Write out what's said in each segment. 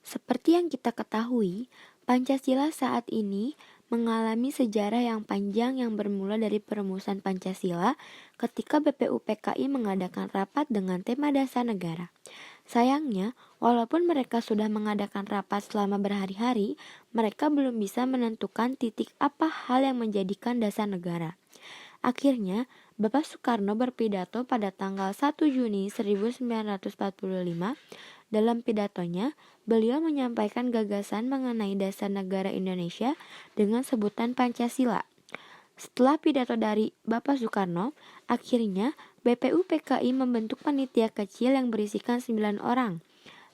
Seperti yang kita ketahui, Pancasila saat ini mengalami sejarah yang panjang yang bermula dari perumusan Pancasila ketika BPUPKI mengadakan rapat dengan tema dasar negara. Sayangnya, walaupun mereka sudah mengadakan rapat selama berhari-hari, mereka belum bisa menentukan titik apa hal yang menjadikan dasar negara. Akhirnya, Bapak Soekarno berpidato pada tanggal 1 Juni 1945. Dalam pidatonya, beliau menyampaikan gagasan mengenai dasar negara Indonesia dengan sebutan Pancasila. Setelah pidato dari Bapak Soekarno, akhirnya BPUPKI membentuk panitia kecil yang berisikan 9 orang.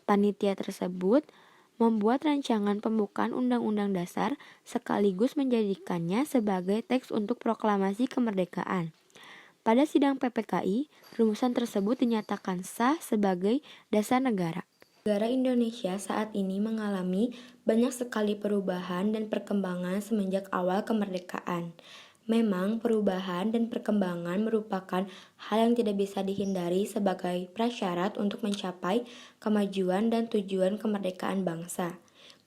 Panitia tersebut membuat rancangan pembukaan Undang-Undang Dasar sekaligus menjadikannya sebagai teks untuk proklamasi kemerdekaan. Pada sidang PPKI, rumusan tersebut dinyatakan sah sebagai dasar negara. Negara Indonesia saat ini mengalami banyak sekali perubahan dan perkembangan semenjak awal kemerdekaan. Memang perubahan dan perkembangan merupakan hal yang tidak bisa dihindari sebagai prasyarat untuk mencapai kemajuan dan tujuan kemerdekaan bangsa.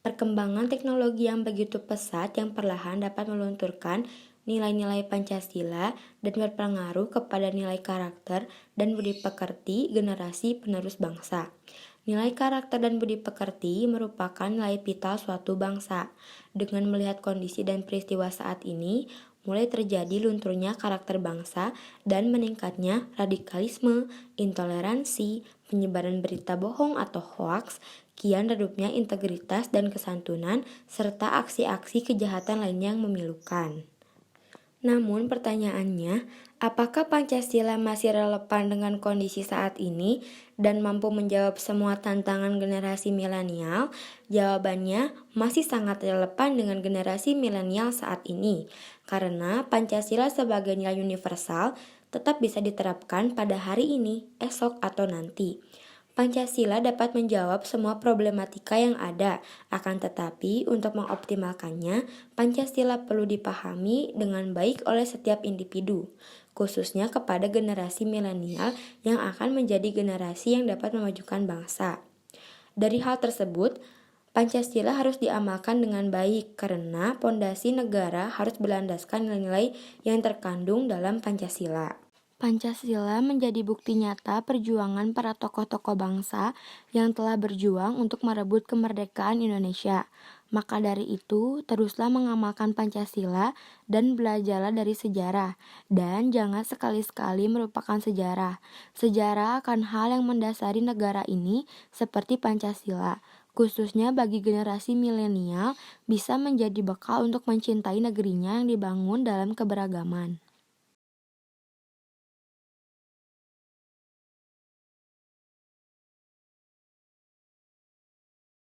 Perkembangan teknologi yang begitu pesat yang perlahan dapat melunturkan nilai-nilai Pancasila dan berpengaruh kepada nilai karakter dan budi pekerti generasi penerus bangsa. Nilai karakter dan budi pekerti merupakan nilai vital suatu bangsa. Dengan melihat kondisi dan peristiwa saat ini, mulai terjadi lunturnya karakter bangsa dan meningkatnya radikalisme, intoleransi, penyebaran berita bohong atau hoaks, kian redupnya integritas dan kesantunan, serta aksi-aksi kejahatan lainnya yang memilukan. Namun pertanyaannya, apakah Pancasila masih relevan dengan kondisi saat ini dan mampu menjawab semua tantangan generasi milenial? Jawabannya masih sangat relevan dengan generasi milenial saat ini, karena Pancasila sebagai nilai universal tetap bisa diterapkan pada hari ini, esok, atau nanti. Pancasila dapat menjawab semua problematika yang ada, akan tetapi untuk mengoptimalkannya, Pancasila perlu dipahami dengan baik oleh setiap individu, khususnya kepada generasi milenial yang akan menjadi generasi yang dapat memajukan bangsa. Dari hal tersebut, Pancasila harus diamalkan dengan baik karena pondasi negara harus berlandaskan nilai-nilai yang terkandung dalam Pancasila. Pancasila menjadi bukti nyata perjuangan para tokoh-tokoh bangsa yang telah berjuang untuk merebut kemerdekaan Indonesia. Maka dari itu, teruslah mengamalkan Pancasila dan belajarlah dari sejarah. Dan jangan sekali-sekali merupakan sejarah. Sejarah akan hal yang mendasari negara ini seperti Pancasila, khususnya bagi generasi milenial bisa menjadi bekal untuk mencintai negerinya yang dibangun dalam keberagaman.